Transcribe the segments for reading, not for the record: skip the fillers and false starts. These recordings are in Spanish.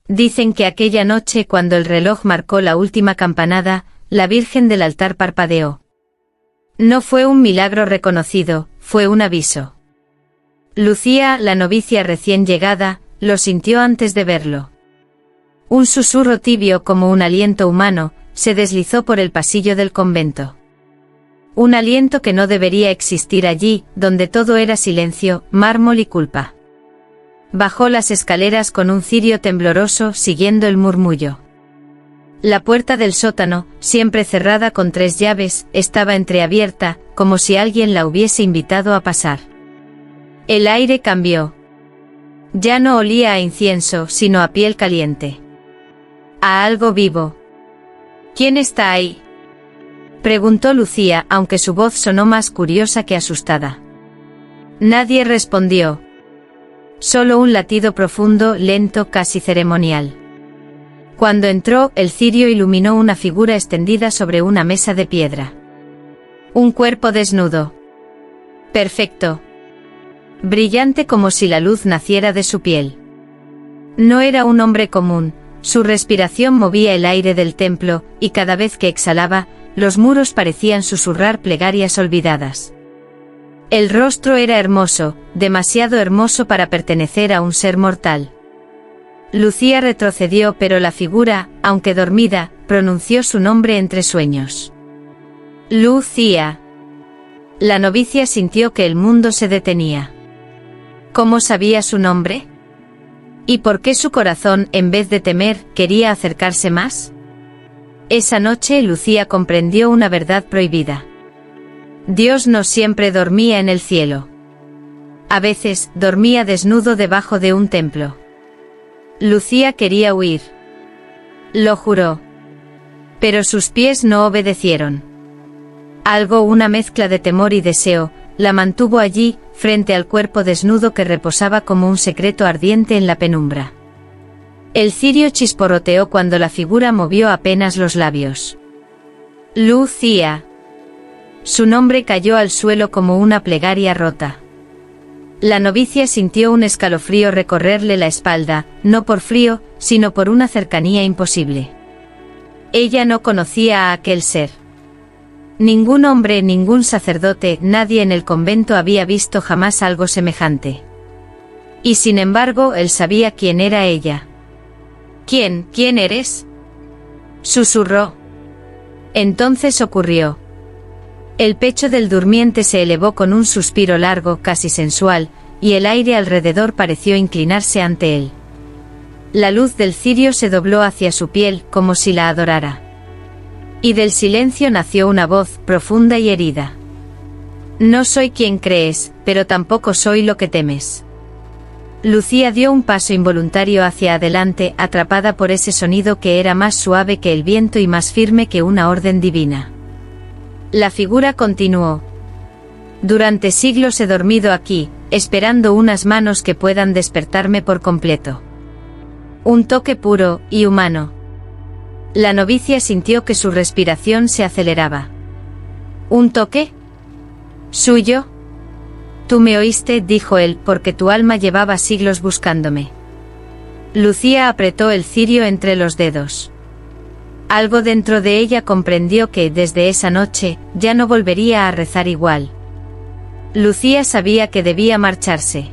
Dicen que aquella noche, cuando el reloj marcó la última campanada, la Virgen del altar parpadeó. No fue un milagro reconocido, fue un aviso. Lucía, la novicia recién llegada, lo sintió antes de verlo. Un susurro tibio como un aliento humano, se deslizó por el pasillo del convento. Un aliento que no debería existir allí, donde todo era silencio, mármol y culpa. Bajó las escaleras con un cirio tembloroso siguiendo el murmullo. La puerta del sótano, siempre cerrada con 3 llaves, estaba entreabierta, como si alguien la hubiese invitado a pasar. El aire cambió. Ya no olía a incienso, sino a piel caliente. A algo vivo. ¿Quién está ahí?, preguntó Lucía, aunque su voz sonó más curiosa que asustada. Nadie respondió. Solo un latido profundo, lento, casi ceremonial. Cuando entró, el cirio iluminó una figura extendida sobre una mesa de piedra. Un cuerpo desnudo. Perfecto. Brillante como si la luz naciera de su piel. No era un hombre común, su respiración movía el aire del templo, y cada vez que exhalaba, los muros parecían susurrar plegarias olvidadas. El rostro era hermoso, demasiado hermoso para pertenecer a un ser mortal. Lucía retrocedió, pero la figura, aunque dormida, pronunció su nombre entre sueños. Lucía. La novicia sintió que el mundo se detenía. ¿Cómo sabía su nombre? ¿Y por qué su corazón, en vez de temer, quería acercarse más? Esa noche Lucía comprendió una verdad prohibida. Dios no siempre dormía en el cielo. A veces, dormía desnudo debajo de un templo. Lucía quería huir. Lo juró. Pero sus pies no obedecieron. Algo, una mezcla de temor y deseo, la mantuvo allí, frente al cuerpo desnudo que reposaba como un secreto ardiente en la penumbra. El cirio chisporroteó cuando la figura movió apenas los labios. Lucía. Su nombre cayó al suelo como una plegaria rota. La novicia sintió un escalofrío recorrerle la espalda, no por frío, sino por una cercanía imposible. Ella no conocía a aquel ser. Ningún hombre, ningún sacerdote, nadie en el convento había visto jamás algo semejante. Y sin embargo, él sabía quién era ella. ¿Quién eres?, susurró. Entonces ocurrió. El pecho del durmiente se elevó con un suspiro largo, casi sensual, y el aire alrededor pareció inclinarse ante él. La luz del cirio se dobló hacia su piel, como si la adorara. Y del silencio nació una voz, profunda y herida. No soy quien crees, pero tampoco soy lo que temes. Lucía dio un paso involuntario hacia adelante, atrapada por ese sonido que era más suave que el viento y más firme que una orden divina. La figura continuó. Durante siglos he dormido aquí, esperando unas manos que puedan despertarme por completo. Un toque puro y humano. La novicia sintió que su respiración se aceleraba. ¿Un toque? ¿Suyo? Tú me oíste, dijo él, porque tu alma llevaba siglos buscándome. Lucía apretó el cirio entre los dedos. Algo dentro de ella comprendió que, desde esa noche, ya no volvería a rezar igual. Lucía sabía que debía marcharse.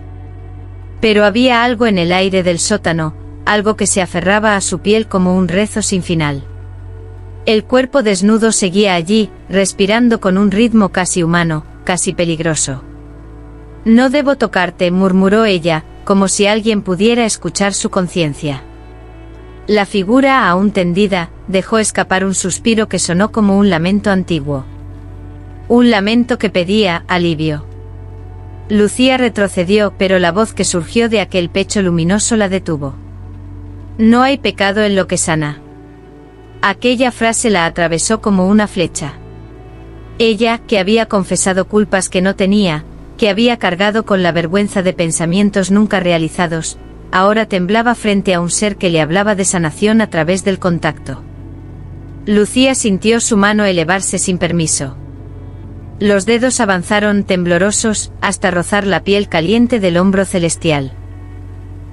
Pero había algo en el aire del sótano, algo que se aferraba a su piel como un rezo sin final. El cuerpo desnudo seguía allí, respirando con un ritmo casi humano, casi peligroso. No debo tocarte, murmuró ella, como si alguien pudiera escuchar su conciencia. La figura, aún tendida, dejó escapar un suspiro que sonó como un lamento antiguo. Un lamento que pedía alivio. Lucía retrocedió, pero la voz que surgió de aquel pecho luminoso la detuvo. No hay pecado en lo que sana. Aquella frase la atravesó como una flecha. Ella, que había confesado culpas que no tenía, que había cargado con la vergüenza de pensamientos nunca realizados, ahora temblaba frente a un ser que le hablaba de sanación a través del contacto. Lucía sintió su mano elevarse sin permiso. Los dedos avanzaron temblorosos, hasta rozar la piel caliente del hombro celestial.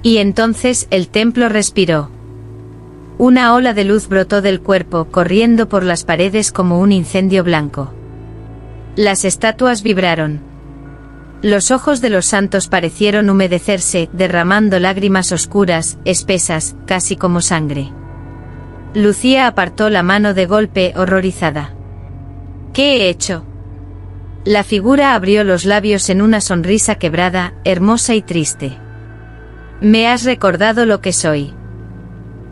Y entonces el templo respiró. Una ola de luz brotó del cuerpo, corriendo por las paredes como un incendio blanco. Las estatuas vibraron. Los ojos de los santos parecieron humedecerse, derramando lágrimas oscuras, espesas, casi como sangre. Lucía apartó la mano de golpe, horrorizada. ¿Qué he hecho? La figura abrió los labios en una sonrisa quebrada, hermosa y triste. Me has recordado lo que soy.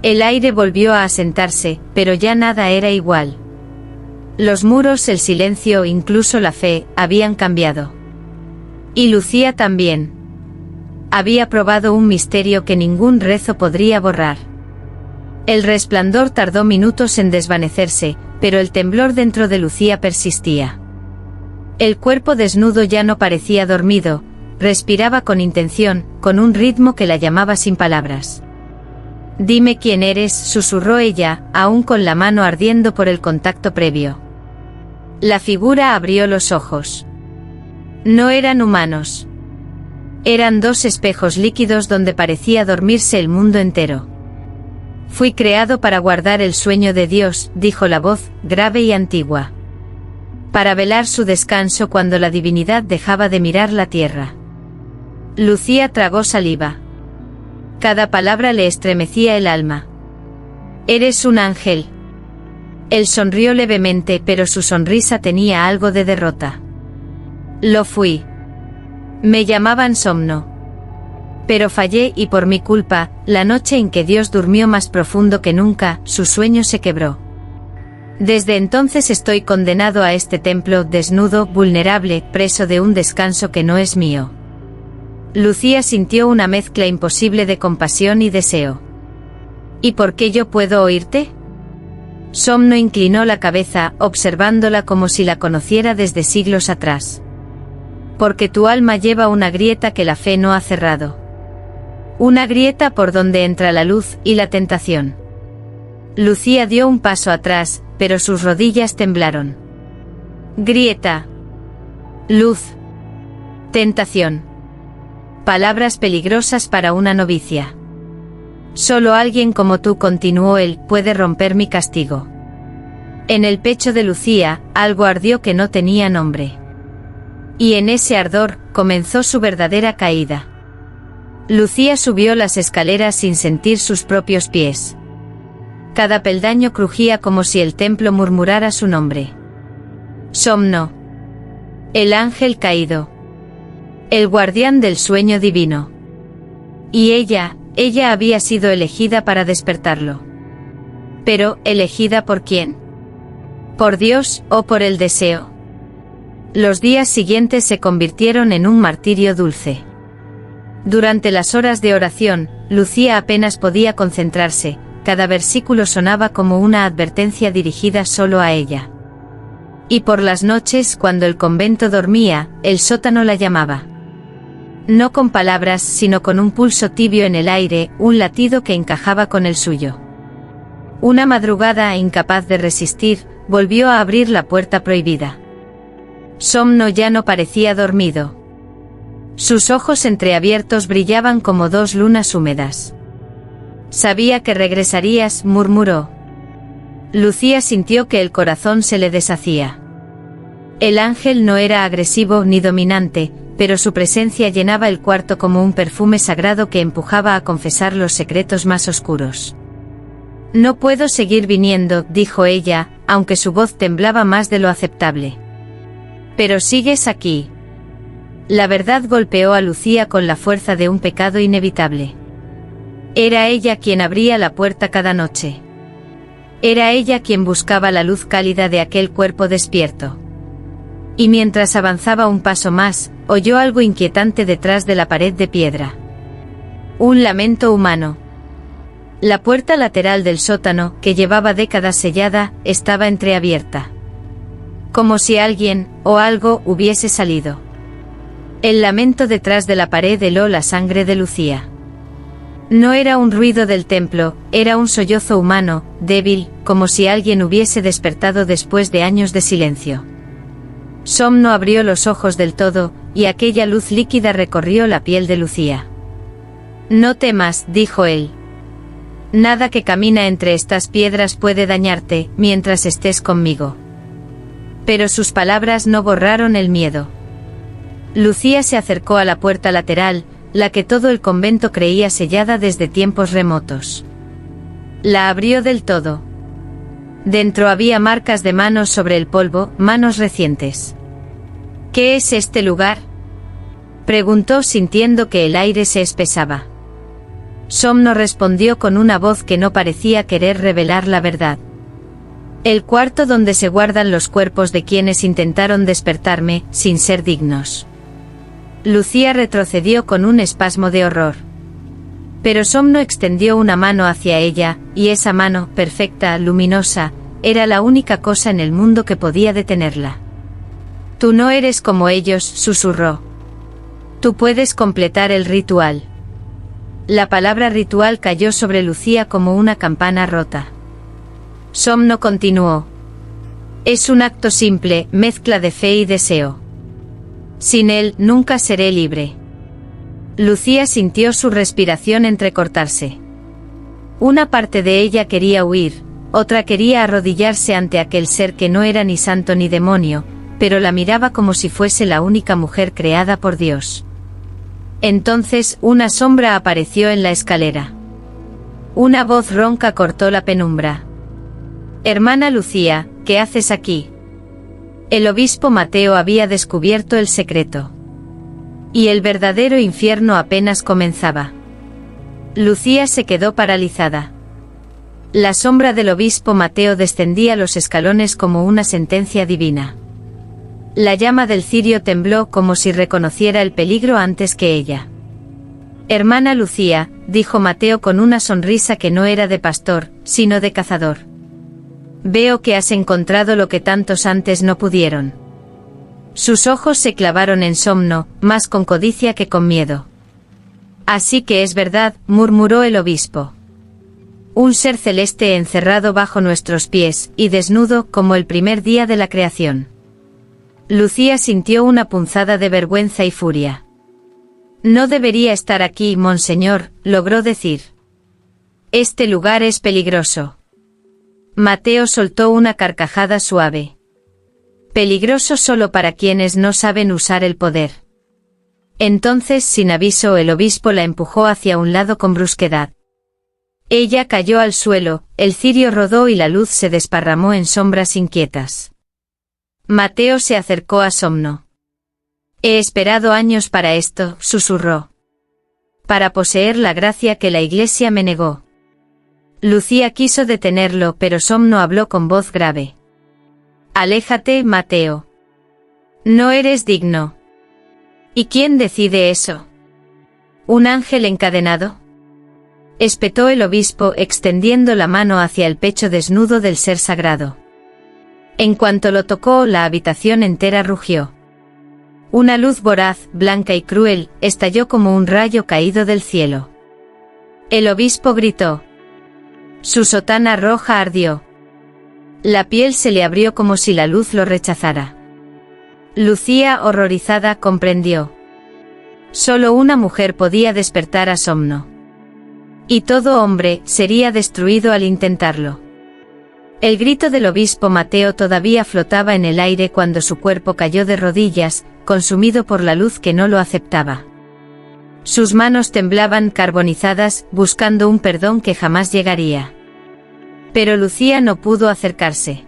El aire volvió a asentarse, pero ya nada era igual. Los muros, el silencio, incluso la fe, habían cambiado. Y Lucía también. Había probado un misterio que ningún rezo podría borrar. El resplandor tardó minutos en desvanecerse, pero el temblor dentro de Lucía persistía. El cuerpo desnudo ya no parecía dormido, respiraba con intención, con un ritmo que la llamaba sin palabras. Dime quién eres, susurró ella, aún con la mano ardiendo por el contacto previo. La figura abrió los ojos. No eran humanos. Eran dos espejos líquidos donde parecía dormirse el mundo entero. Fui creado para guardar el sueño de Dios, dijo la voz, grave y antigua. Para velar su descanso cuando la divinidad dejaba de mirar la tierra. Lucía tragó saliva. Cada palabra le estremecía el alma. Eres un ángel. Él sonrió levemente, pero su sonrisa tenía algo de derrota. Lo fui. Me llamaban Somno. Pero fallé y por mi culpa, la noche en que Dios durmió más profundo que nunca, su sueño se quebró. Desde entonces estoy condenado a este templo, desnudo, vulnerable, preso de un descanso que no es mío. Lucía sintió una mezcla imposible de compasión y deseo. ¿Y por qué yo puedo oírte? Somno inclinó la cabeza, observándola como si la conociera desde siglos atrás. Porque tu alma lleva una grieta que la fe no ha cerrado. Una grieta por donde entra la luz y la tentación. Lucía dio un paso atrás, pero sus rodillas temblaron. Grieta. Luz. Tentación. Palabras peligrosas para una novicia. Solo alguien como tú, continuó él, puede romper mi castigo. En el pecho de Lucía, algo ardió que no tenía nombre. Y en ese ardor, comenzó su verdadera caída. Lucía subió las escaleras sin sentir sus propios pies. Cada peldaño crujía como si el templo murmurara su nombre. Somno. El ángel caído. El guardián del sueño divino. Y ella había sido elegida para despertarlo. Pero, ¿elegida por quién? ¿Por Dios o por el deseo? Los días siguientes se convirtieron en un martirio dulce. Durante las horas de oración, Lucía apenas podía concentrarse, cada versículo sonaba como una advertencia dirigida solo a ella. Y por las noches, cuando el convento dormía, el sótano la llamaba. No con palabras, sino con un pulso tibio en el aire, un latido que encajaba con el suyo. Una madrugada, incapaz de resistir, volvió a abrir la puerta prohibida. Somno ya no parecía dormido. Sus ojos entreabiertos brillaban como dos lunas húmedas. Sabía que regresarías, murmuró. Lucía sintió que el corazón se le deshacía. El ángel no era agresivo ni dominante, pero su presencia llenaba el cuarto como un perfume sagrado que empujaba a confesar los secretos más oscuros. No puedo seguir viniendo, dijo ella, aunque su voz temblaba más de lo aceptable. Pero sigues aquí. La verdad golpeó a Lucía con la fuerza de un pecado inevitable. Era ella quien abría la puerta cada noche. Era ella quien buscaba la luz cálida de aquel cuerpo despierto. Y mientras avanzaba un paso más, oyó algo inquietante detrás de la pared de piedra. Un lamento humano. La puerta lateral del sótano, que llevaba décadas sellada, estaba entreabierta. Como si alguien, o algo, hubiese salido. El lamento detrás de la pared heló la sangre de Lucía. No era un ruido del templo, era un sollozo humano, débil, como si alguien hubiese despertado después de años de silencio. Somno abrió los ojos del todo, y aquella luz líquida recorrió la piel de Lucía. No temas, dijo él. Nada que camina entre estas piedras puede dañarte, mientras estés conmigo. Pero sus palabras no borraron el miedo. Lucía se acercó a la puerta lateral, la que todo el convento creía sellada desde tiempos remotos. La abrió del todo. Dentro había marcas de manos sobre el polvo, manos recientes. ¿Qué es este lugar?, preguntó sintiendo que el aire se espesaba. Somno respondió con una voz que no parecía querer revelar la verdad. El cuarto donde se guardan los cuerpos de quienes intentaron despertarme, sin ser dignos. Lucía retrocedió con un espasmo de horror. Pero Somno extendió una mano hacia ella, y esa mano, perfecta, luminosa, era la única cosa en el mundo que podía detenerla. Tú no eres como ellos, susurró. Tú puedes completar el ritual. La palabra ritual cayó sobre Lucía como una campana rota. Somno continuó. Es un acto simple, mezcla de fe y deseo. Sin él, nunca seré libre. Lucía sintió su respiración entrecortarse. Una parte de ella quería huir, otra quería arrodillarse ante aquel ser que no era ni santo ni demonio, pero la miraba como si fuese la única mujer creada por Dios. Entonces, una sombra apareció en la escalera. Una voz ronca cortó la penumbra. Hermana Lucía, ¿qué haces aquí? El obispo Mateo había descubierto el secreto. Y el verdadero infierno apenas comenzaba. Lucía se quedó paralizada. La sombra del obispo Mateo descendía los escalones como una sentencia divina. La llama del cirio tembló como si reconociera el peligro antes que ella. Hermana Lucía, dijo Mateo con una sonrisa que no era de pastor, sino de cazador. Veo que has encontrado lo que tantos antes no pudieron. Sus ojos se clavaron en Somno, más con codicia que con miedo. Así que es verdad, murmuró el obispo. Un ser celeste encerrado bajo nuestros pies, y desnudo como el primer día de la creación. Lucía sintió una punzada de vergüenza y furia. No debería estar aquí, monseñor, logró decir. Este lugar es peligroso. Mateo soltó una carcajada suave. Peligroso solo para quienes no saben usar el poder. Entonces, sin aviso, el obispo la empujó hacia un lado con brusquedad. Ella cayó al suelo, el cirio rodó y la luz se desparramó en sombras inquietas. Mateo se acercó a Somno. He esperado años para esto, susurró. Para poseer la gracia que la Iglesia me negó. Lucía quiso detenerlo, pero Somno habló con voz grave. Aléjate, Mateo. No eres digno. ¿Y quién decide eso? ¿Un ángel encadenado? Espetó el obispo extendiendo la mano hacia el pecho desnudo del ser sagrado. En cuanto lo tocó, la habitación entera rugió. Una luz voraz, blanca y cruel, estalló como un rayo caído del cielo. El obispo gritó. Su sotana roja ardió. La piel se le abrió como si la luz lo rechazara. Lucía, horrorizada, comprendió. Solo una mujer podía despertar a Somno. Y todo hombre sería destruido al intentarlo. El grito del obispo Mateo todavía flotaba en el aire cuando su cuerpo cayó de rodillas, consumido por la luz que no lo aceptaba. Sus manos temblaban carbonizadas, buscando un perdón que jamás llegaría. Pero Lucía no pudo acercarse.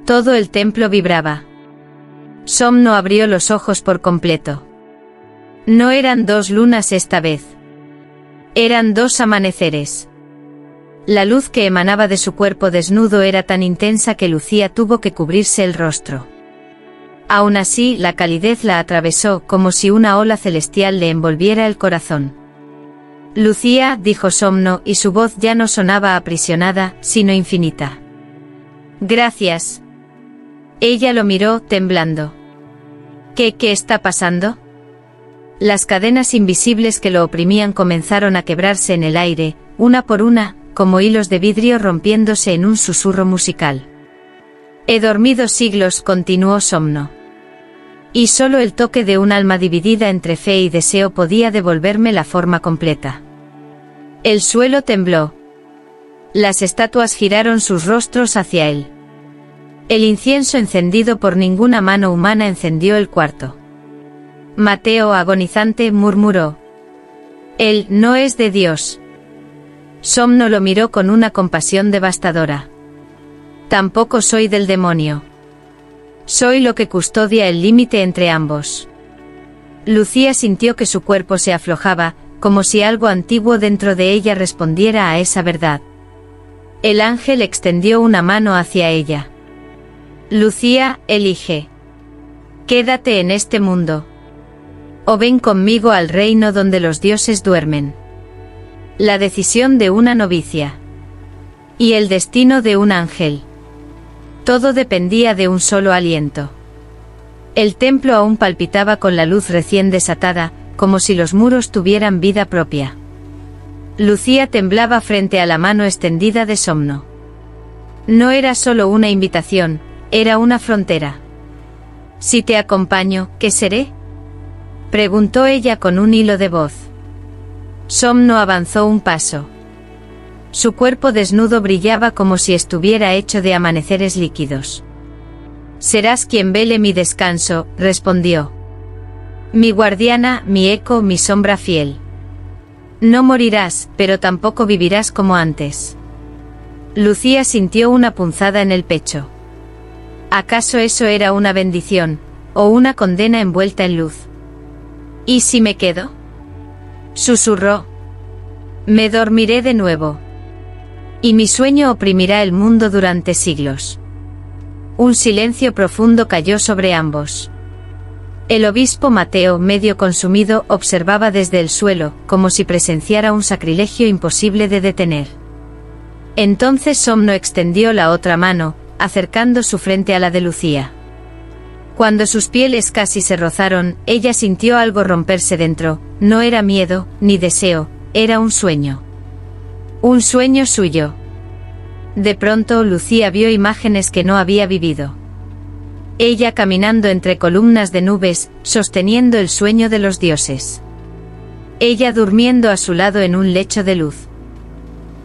Todo el templo vibraba. Somno abrió los ojos por completo. No eran dos lunas esta vez. Eran dos amaneceres. La luz que emanaba de su cuerpo desnudo era tan intensa que Lucía tuvo que cubrirse el rostro. Aún así, la calidez la atravesó como si una ola celestial le envolviera el corazón. Lucía, dijo Somno, y su voz ya no sonaba aprisionada, sino infinita. Gracias. Ella lo miró, temblando. ¿Qué está pasando? Las cadenas invisibles que lo oprimían comenzaron a quebrarse en el aire, una por una, como hilos de vidrio rompiéndose en un susurro musical. He dormido siglos, continuó Somno. Y solo el toque de un alma dividida entre fe y deseo podía devolverme la forma completa. El suelo tembló. Las estatuas giraron sus rostros hacia él. El incienso encendido por ninguna mano humana encendió el cuarto. Mateo, agonizante, murmuró: «Él no es de Dios». Somno lo miró con una compasión devastadora. «Tampoco soy del demonio. Soy lo que custodia el límite entre ambos». Lucía sintió que su cuerpo se aflojaba, como si algo antiguo dentro de ella respondiera a esa verdad. El ángel extendió una mano hacia ella. «Lucía, elige. Quédate en este mundo. O ven conmigo al reino donde los dioses duermen». La decisión de una novicia. Y el destino de un ángel. Todo dependía de un solo aliento. El templo aún palpitaba con la luz recién desatada, como si los muros tuvieran vida propia. Lucía temblaba frente a la mano extendida de Somno. No era solo una invitación, era una frontera. «Si te acompaño, ¿qué seré?», preguntó ella con un hilo de voz. Somno avanzó un paso. Su cuerpo desnudo brillaba como si estuviera hecho de amaneceres líquidos. «Serás quien vele mi descanso», respondió. «Mi guardiana, mi eco, mi sombra fiel. No morirás, pero tampoco vivirás como antes». Lucía sintió una punzada en el pecho. ¿Acaso eso era una bendición, o una condena envuelta en luz? «¿Y si me quedo?», susurró. «Me dormiré de nuevo. Y mi sueño oprimirá el mundo durante siglos». Un silencio profundo cayó sobre ambos. El obispo Mateo, medio consumido, observaba desde el suelo, como si presenciara un sacrilegio imposible de detener. Entonces Somno extendió la otra mano, acercando su frente a la de Lucía. Cuando sus pieles casi se rozaron, ella sintió algo romperse dentro. No era miedo, ni deseo, era un sueño. Un sueño suyo. De pronto Lucía vio imágenes que no había vivido. Ella caminando entre columnas de nubes, sosteniendo el sueño de los dioses. Ella durmiendo a su lado en un lecho de luz.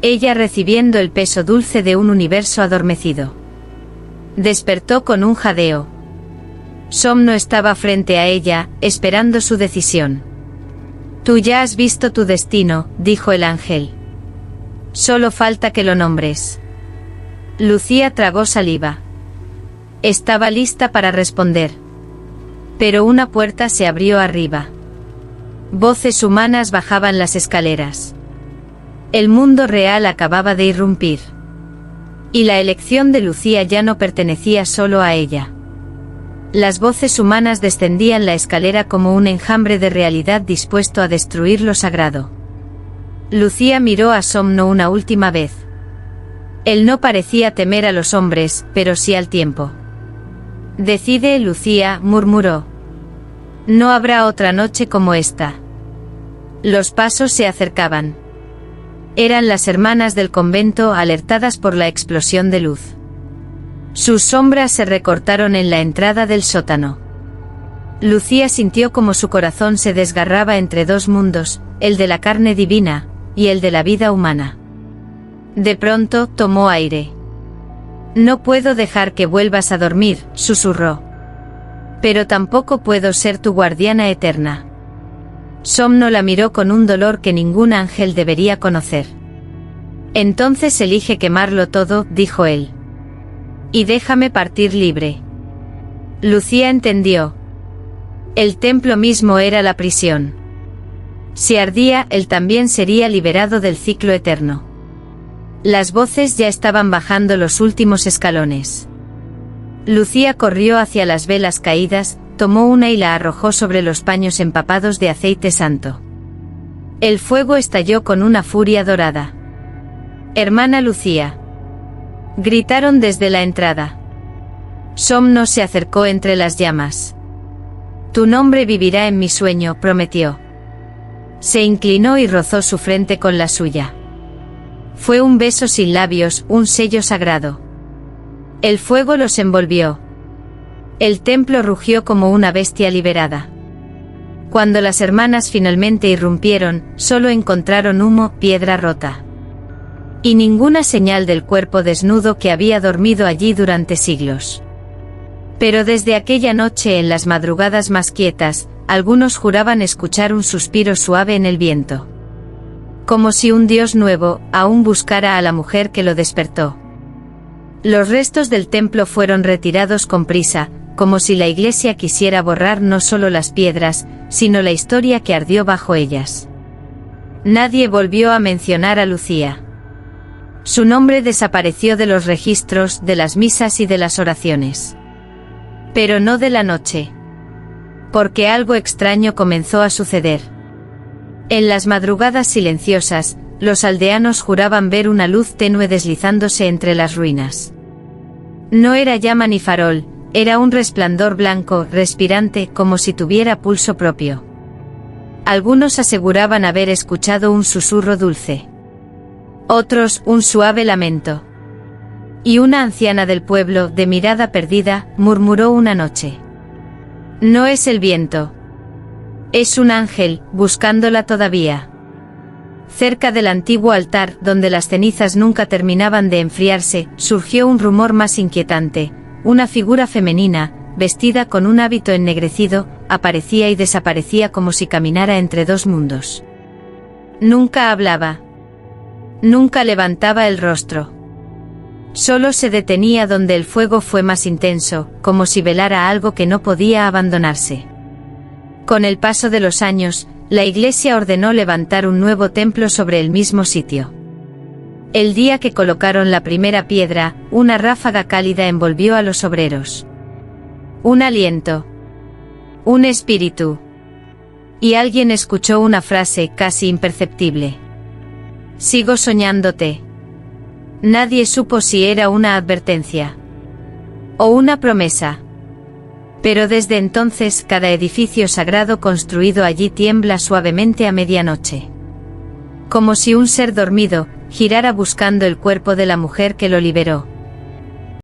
Ella recibiendo el peso dulce de un universo adormecido. Despertó con un jadeo. Somno estaba frente a ella, esperando su decisión. «Tú ya has visto tu destino», dijo el ángel. «Solo falta que lo nombres». Lucía tragó saliva. Estaba lista para responder. Pero una puerta se abrió arriba. Voces humanas bajaban las escaleras. El mundo real acababa de irrumpir. Y la elección de Lucía ya no pertenecía solo a ella. Las voces humanas descendían la escalera como un enjambre de realidad dispuesto a destruir lo sagrado. Lucía miró a Somno una última vez. Él no parecía temer a los hombres, pero sí al tiempo. «Decide, Lucía», murmuró. «No habrá otra noche como esta». Los pasos se acercaban. Eran las hermanas del convento alertadas por la explosión de luz. Sus sombras se recortaron en la entrada del sótano. Lucía sintió como su corazón se desgarraba entre dos mundos, el de la carne divina, y el de la vida humana. De pronto, tomó aire. «No puedo dejar que vuelvas a dormir», susurró. «Pero tampoco puedo ser tu guardiana eterna». Somno la miró con un dolor que ningún ángel debería conocer. «Entonces elige quemarlo todo», dijo él. «Y déjame partir libre». Lucía entendió. El templo mismo era la prisión. Si ardía, él también sería liberado del ciclo eterno. Las voces ya estaban bajando los últimos escalones. Lucía corrió hacia las velas caídas, tomó una y la arrojó sobre los paños empapados de aceite santo. El fuego estalló con una furia dorada. «Hermana Lucía», gritaron desde la entrada. Somno se acercó entre las llamas. «Tu nombre vivirá en mi sueño», prometió. Se inclinó y rozó su frente con la suya. Fue un beso sin labios, un sello sagrado. El fuego los envolvió. El templo rugió como una bestia liberada. Cuando las hermanas finalmente irrumpieron, solo encontraron humo, piedra rota. Y ninguna señal del cuerpo desnudo que había dormido allí durante siglos. Pero desde aquella noche, en las madrugadas más quietas, algunos juraban escuchar un suspiro suave en el viento. Como si un dios nuevo aún buscara a la mujer que lo despertó. Los restos del templo fueron retirados con prisa, como si la iglesia quisiera borrar no solo las piedras, sino la historia que ardió bajo ellas. Nadie volvió a mencionar a Lucía. Su nombre desapareció de los registros, de las misas y de las oraciones. Pero no de la noche. Porque algo extraño comenzó a suceder. En las madrugadas silenciosas, los aldeanos juraban ver una luz tenue deslizándose entre las ruinas. No era llama ni farol, era un resplandor blanco, respirante, como si tuviera pulso propio. Algunos aseguraban haber escuchado un susurro dulce. Otros, un suave lamento. Y una anciana del pueblo, de mirada perdida, murmuró una noche: «No es el viento. Es un ángel, buscándola todavía». Cerca del antiguo altar, donde las cenizas nunca terminaban de enfriarse, surgió un rumor más inquietante. Una figura femenina, vestida con un hábito ennegrecido, aparecía y desaparecía como si caminara entre dos mundos. Nunca hablaba. Nunca levantaba el rostro. Solo se detenía donde el fuego fue más intenso, como si velara algo que no podía abandonarse. Con el paso de los años, la iglesia ordenó levantar un nuevo templo sobre el mismo sitio. El día que colocaron la primera piedra, una ráfaga cálida envolvió a los obreros. Un aliento. Un espíritu. Y alguien escuchó una frase casi imperceptible: «Sigo soñándote». Nadie supo si era una advertencia o una promesa. Pero desde entonces cada edificio sagrado construido allí tiembla suavemente a medianoche. Como si un ser dormido girara buscando el cuerpo de la mujer que lo liberó.